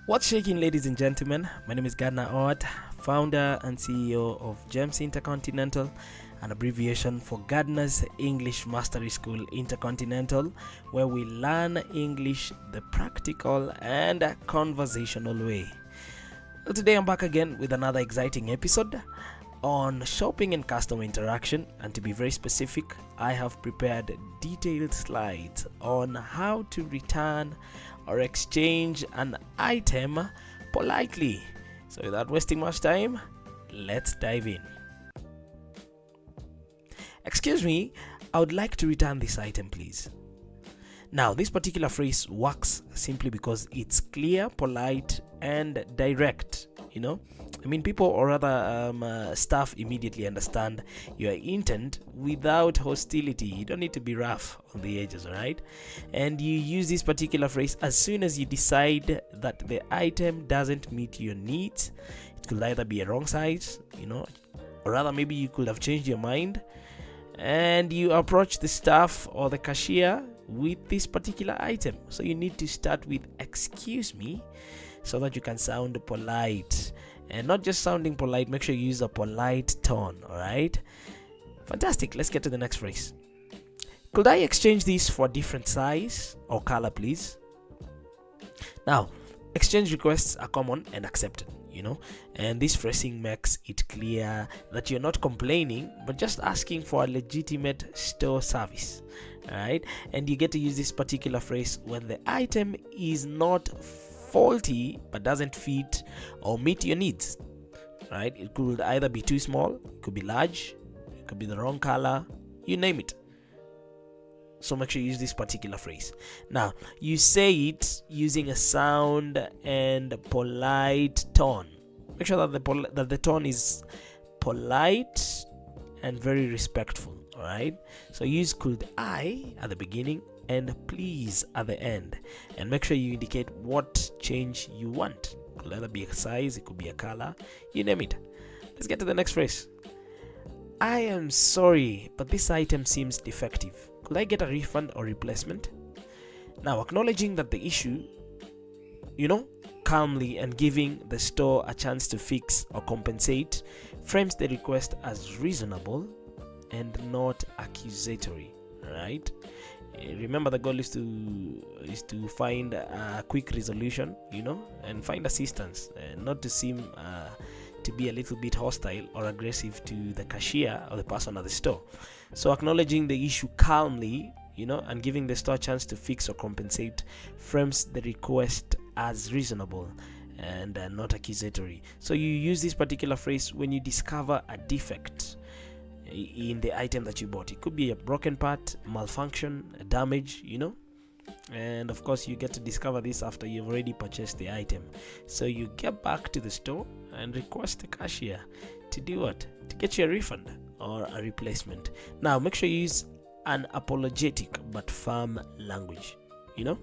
What's shaking, ladies and gentlemen? My name is Gardner Oat, founder and CEO of GEMS Intercontinental, an abbreviation for Gardner's English Mastery School Intercontinental, where we learn English the practical and conversational way. Well, today I'm back again with another exciting episode on shopping and customer interaction, and to be very specific, I have prepared detailed slides on how to return or exchange an item politely. So without wasting much time, let's dive in. Excuse me, I would like to return this item, please. Now, this particular phrase works simply because it's clear, polite, and direct. People or rather staff immediately understand your intent without hostility. You don't need to be rough on the edges, all right? And you use this particular phrase as soon as you decide that the item doesn't meet your needs. It could either be a wrong size, or rather maybe you could have changed your mind, and you approach the staff or the cashier with this particular item. So you need to start with "excuse me" so that you can sound polite. And not just sounding polite, make sure you use a polite tone, all right? Fantastic. Let's get to the next phrase. Could I exchange this for a different size or color, please? Now, exchange requests are common and accepted, and this phrasing makes it clear that you're not complaining, but just asking for a legitimate store service, all right? And you get to use this particular phrase when the item is not faulty but doesn't fit or meet your needs, right? It could either be too small, it could be large, it could be the wrong color, you name it. So make sure you use this particular phrase. Now, you say it using a sound and polite tone. Make sure that the tone is polite and very respectful, all right? So use "could I" at the beginning and "please" at the end, and make sure you indicate what change you want. It could either be a size, it could be a color, you name it. Let's get to the next phrase. I am sorry, but this item seems defective. Could I get a refund or replacement? Now, acknowledging that the issue, calmly, and giving the store a chance to fix or compensate frames the request as reasonable and not accusatory, right? Remember, the goal is to find a quick resolution, and find assistance, not to seem to be a little bit hostile or aggressive to the cashier or the person at the store. So acknowledging the issue calmly, and giving the store a chance to fix or compensate frames the request as reasonable and not accusatory. So you use this particular phrase when you discover a defect in the item that you bought. It could be a broken part, malfunction, a damage, and of course you get to discover this after you've already purchased the item. So you get back to the store and request the cashier to do what? To get you a refund or a replacement. Now, make sure you use an apologetic but firm language. With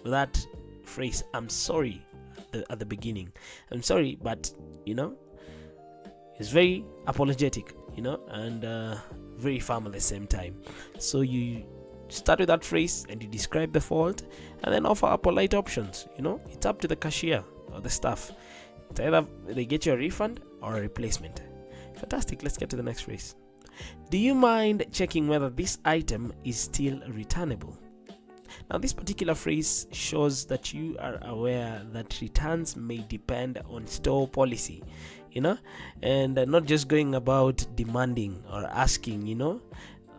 that phrase, "I'm sorry" at the beginning. "I'm sorry, but," it's very apologetic, and very firm at the same time. So you start with that phrase and you describe the fault and then offer a polite options. It's up to the cashier or the staff. It's either they get you a refund or a replacement. Fantastic. Let's get to the next phrase. Do you mind checking whether this item is still returnable? Now, this particular phrase shows that you are aware that returns may depend on store policy, and not just going about demanding or asking,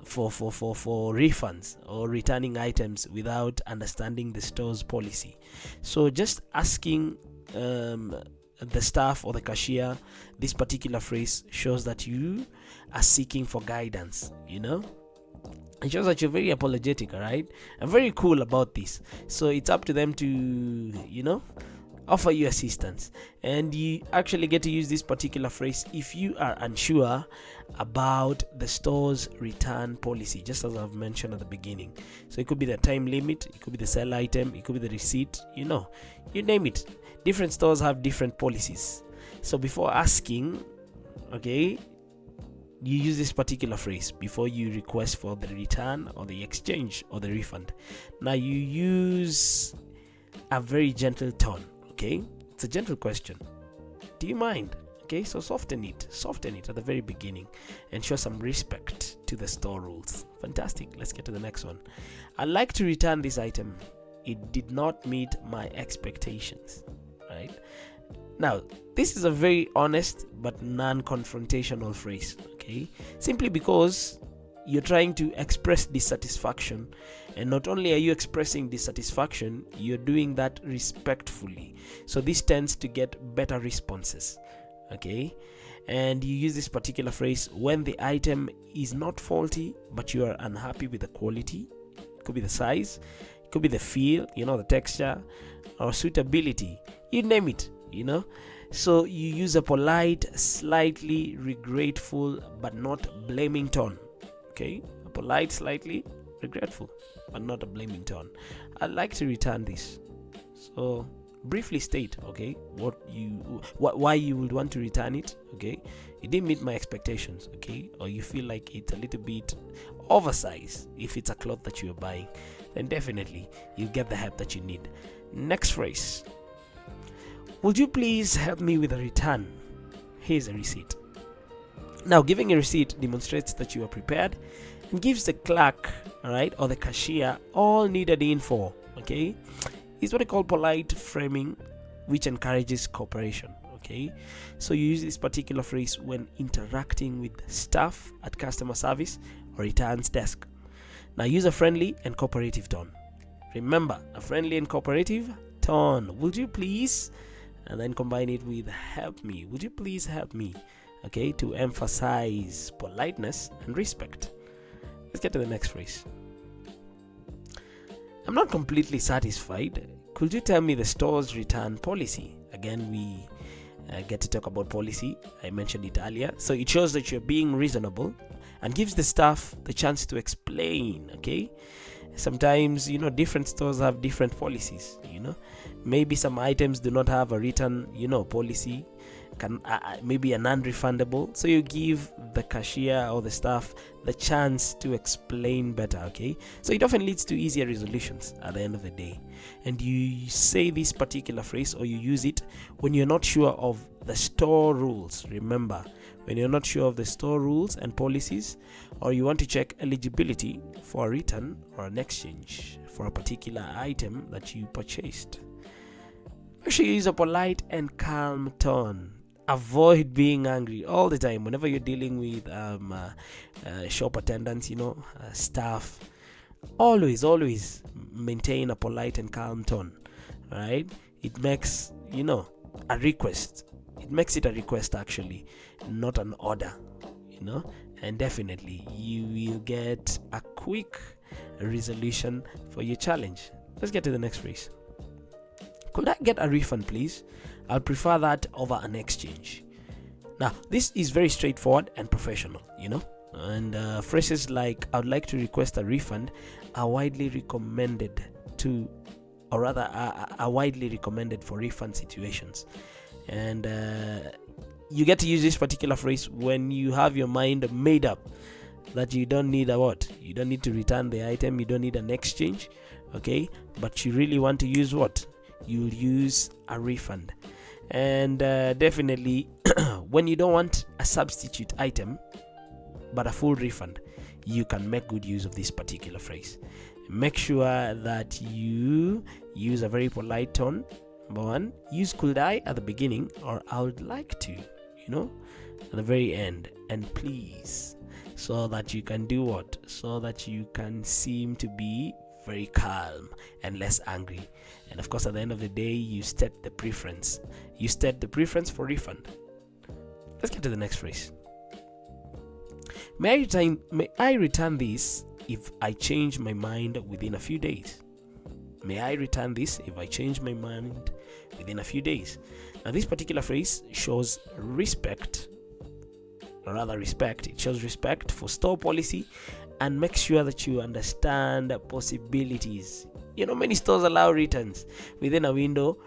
for refunds or returning items without understanding the store's policy. So just asking the staff or the cashier this particular phrase shows that you are seeking for guidance, It shows that you're very apologetic, all right? And very cool about this. So it's up to them to, offer you assistance. And you actually get to use this particular phrase if you are unsure about the store's return policy, just as I've mentioned at the beginning. So it could be the time limit, it could be the sell item, it could be the receipt, you name it. Different stores have different policies. So before asking, okay, you use this particular phrase before you request for the return or the exchange or the refund. Now you use a very gentle tone, okay? It's a gentle question. Do you mind? Okay, so soften it at the very beginning and show some respect to the store rules. Fantastic. Let's get to the next one. I'd like to return this item. It did not meet my expectations. Right? Now, this is a very honest but non-confrontational phrase, okay? Simply because you're trying to express dissatisfaction, and not only are you expressing dissatisfaction, you're doing that respectfully. So this tends to get better responses, okay? And you use this particular phrase when the item is not faulty, but you are unhappy with the quality. It could be the size, it could be the feel, the texture, or suitability. You name it, So you use a polite, slightly regretful, but not blaming tone. Okay, a polite, slightly regretful, but not a blaming tone. I'd like to return this. So briefly state, okay, why you would want to return it. Okay, it didn't meet my expectations. Okay, or you feel like it's a little bit oversized. If it's a cloth that you're buying, then definitely you'll get the help that you need. Next phrase. Would you please help me with a return? Here's a receipt. Now, giving a receipt demonstrates that you are prepared and gives the clerk, or the cashier all needed info. Okay, it's what I call polite framing, which encourages cooperation. Okay, so you use this particular phrase when interacting with staff at customer service or returns desk. Now, use a friendly and cooperative tone. Remember, a friendly and cooperative tone. Would you please? And then combine it with help me. Would you please help me? Okay, to emphasize politeness and respect. Let's get to the next phrase. I'm not completely satisfied. Could you tell me the store's return policy? Again, we get to talk about policy. I mentioned it earlier. So it shows that you're being reasonable and gives the staff the chance to explain. Okay, sometimes different stores have different policies. Maybe some items do not have a return policy, maybe a non-refundable, so you give the cashier or the staff the chance to explain better. Okay, so it often leads to easier resolutions at the end of the day. And you say this particular phrase, or you use it when you're not sure of the store rules. Remember, when you're not sure of the store rules and policies, or you want to check eligibility for a return or an exchange for a particular item that you purchased. Make sure you use a polite and calm tone. Avoid being angry all the time whenever you're dealing with shop attendants, staff. Always maintain a polite and calm tone. Right? It makes a request. It makes it a request, actually, not an order. And definitely you will get a quick resolution for your challenge. Let's get to the next phrase. Could I get a refund, please? I'll prefer that over an exchange. Now, this is very straightforward and professional, and phrases like I would like to request a refund are widely recommended are widely recommended for refund situations. And you get to use this particular phrase when you have your mind made up that you don't need you don't need to return the item, you don't need an exchange, okay, but you really want to use you'll use a refund. And definitely when you don't want a substitute item but a full refund, you can make good use of this particular phrase. Make sure that you use a very polite tone. Number one, use could I at the beginning, or I would like to, at the very end, and please, so that you can do so that you can seem to be very calm and less angry. And of course, at the end of the day, you state the preference. You state the preference for refund. Let's get to the next phrase. May I return this if I change my mind within a few days? May I return this if I change my mind within a few days? Now, this particular phrase shows respect. It shows respect for store policy and make sure that you understand the possibilities. Many stores allow returns within a window,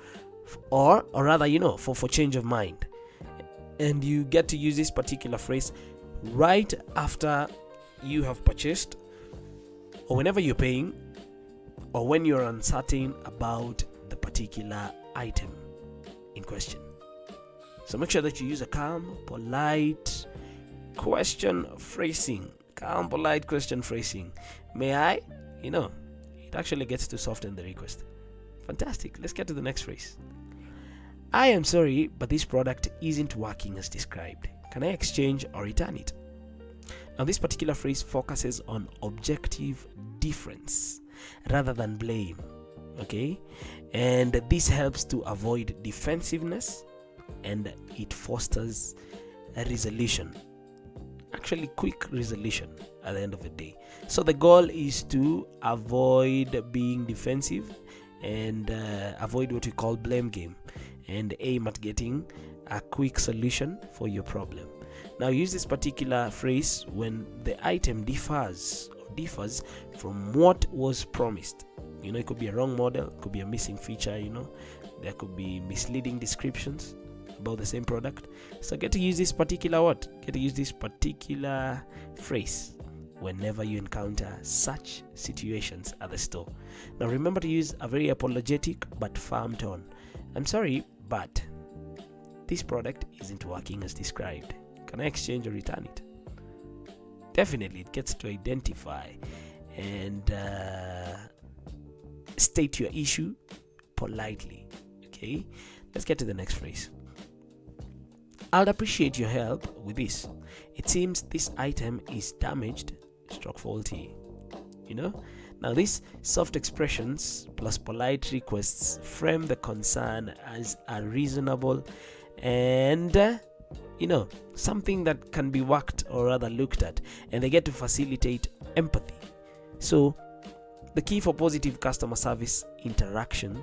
or rather, for change of mind. And you get to use this particular phrase right after you have purchased, or whenever you're paying, or when you're uncertain about the particular item. in question. So make sure that you use a calm, polite question phrasing. Calm, polite question phrasing. May I? It actually gets to soften the request. Fantastic. Let's get to the next phrase. I am sorry, but this product isn't working as described. Can I exchange or return it? Now, this particular phrase focuses on objective difference rather than blame. Okay? And this helps to avoid defensiveness, and it fosters a resolution. Actually, quick resolution at the end of the day. So the goal is to avoid being defensive and avoid what we call blame game, and aim at getting a quick solution for your problem. Now, use this particular phrase when the item differs from what was promised. It could be a wrong model, it could be a missing feature, there could be misleading descriptions about the same product. So get to use this particular phrase whenever you encounter such situations at the store. Now, remember to use a very apologetic but firm tone. I'm sorry, but this product isn't working as described. Can I exchange or return it? Definitely, it gets to identify and state your issue politely. Okay, let's get to the next phrase. I'd appreciate your help with this. It seems this item is damaged, faulty. Now these soft expressions plus polite requests frame the concern as a reasonable and something that can be worked or rather looked at, and they get to facilitate empathy. So the key for positive customer service interaction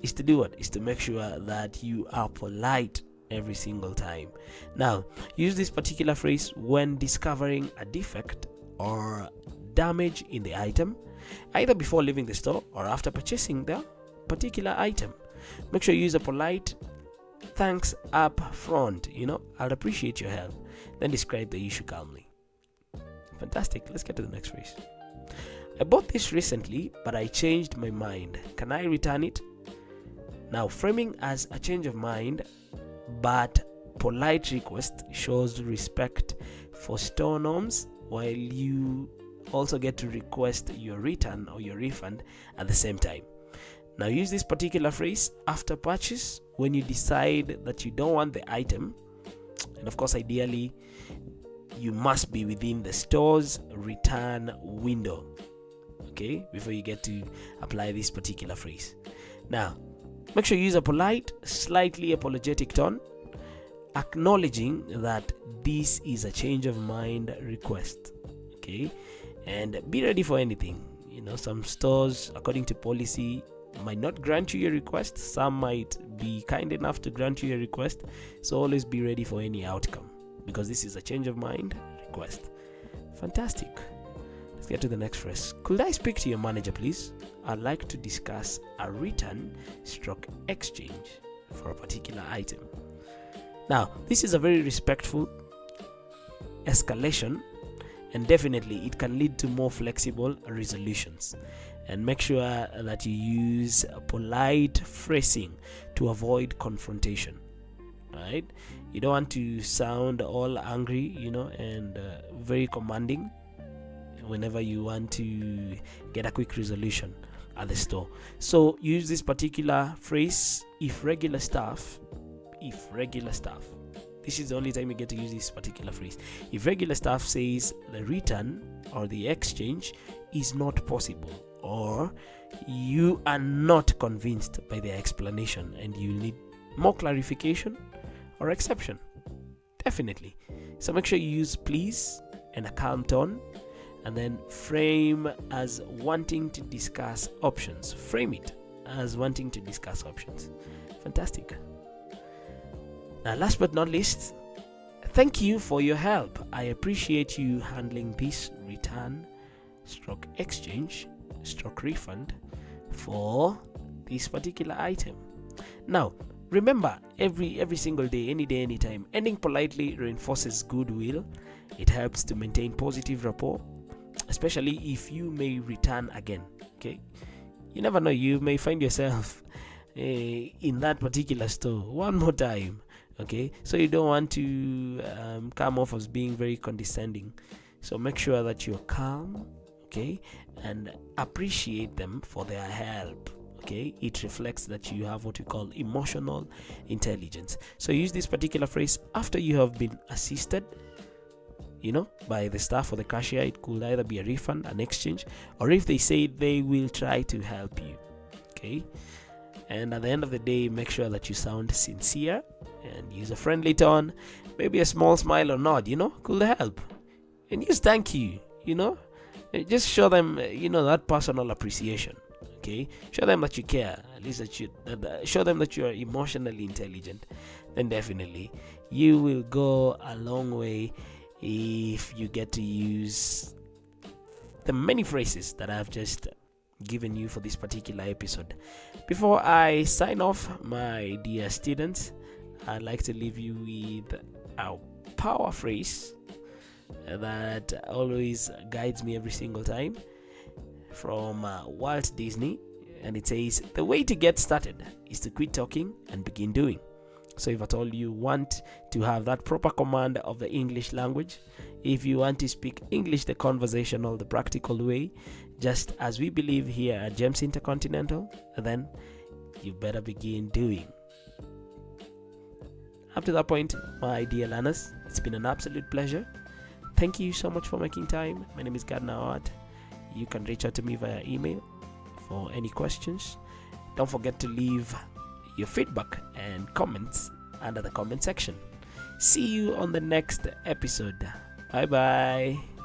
is to do what? Is to make sure that you are polite every single time. Now, use this particular phrase when discovering a defect or damage in the item, either before leaving the store or after purchasing the particular item. Make sure you use a polite thanks up front. I'd appreciate your help. Then describe the issue calmly. Fantastic. Let's get to the next phrase. I bought this recently, but I changed my mind. Can I return it? Now, framing as a change of mind but polite request shows respect for store norms, while you also get to request your return or your refund at the same time. Now, use this particular phrase after purchase when you decide that you don't want the item, and of course, ideally, you must be within the store's return window, okay, before you get to apply this particular phrase. Now, make sure you use a polite, slightly apologetic tone, acknowledging that this is a change of mind request, okay, and be ready for anything. Some stores, according to policy, might not grant you your request. Some might be kind enough to grant you your request. So always be ready for any outcome, because this is a change of mind request. Fantastic. Let's get to the next phrase. Could I speak to your manager, please? I'd like to discuss a return/exchange for a particular item. Now, this is a very respectful escalation, and definitely it can lead to more flexible resolutions. And make sure that you use polite phrasing to avoid confrontation, right? You don't want to sound all angry, and very commanding whenever you want to get a quick resolution at the store. So use this particular phrase if regular staff, this is the only time you get to use this particular phrase. If regular staff says the return or the exchange is not possible, or you are not convinced by their explanation and you need more clarification or exception, definitely. So make sure you use please and a calm tone, and then frame as wanting to discuss options. Frame it as wanting to discuss options. Fantastic. Now, last but not least, thank you for your help. I appreciate you handling this return/exchange/refund for this particular item. Now, remember, every single day, any day, anytime, ending politely reinforces goodwill. It helps to maintain positive rapport, especially if you may return again. Okay, you never know, you may find yourself in that particular store one more time. Okay, so you don't want to come off as being very condescending. So make sure that you're calm, okay, and appreciate them for their help. Okay, it reflects that you have what we call emotional intelligence. So use this particular phrase after you have been assisted, by the staff or the cashier. It could either be a refund, an exchange, or if they say they will try to help you. Okay, and at the end of the day, make sure that you sound sincere and use a friendly tone. Maybe a small smile or nod, could help. And use thank you, just show them, that personal appreciation. Okay, show them that you care, at least show them that you are emotionally intelligent. Then definitely you will go a long way if you get to use the many phrases that I've just given you for this particular episode. Before I sign off, my dear students, I'd like to leave you with a power phrase that always guides me every single time, from Walt Disney, and it says, the way to get started is to quit talking and begin doing. So if at all you want to have that proper command of the English language, if you want to speak English the conversational, the practical way, just as we believe here at Gems Intercontinental, then you better begin doing. Up to that point, my dear learners, it's been an absolute pleasure. Thank you so much for making time. My name is Gardner Oat. You can reach out to me via email for any questions. Don't forget to leave your feedback and comments under the comment section. See you on the next episode. Bye bye.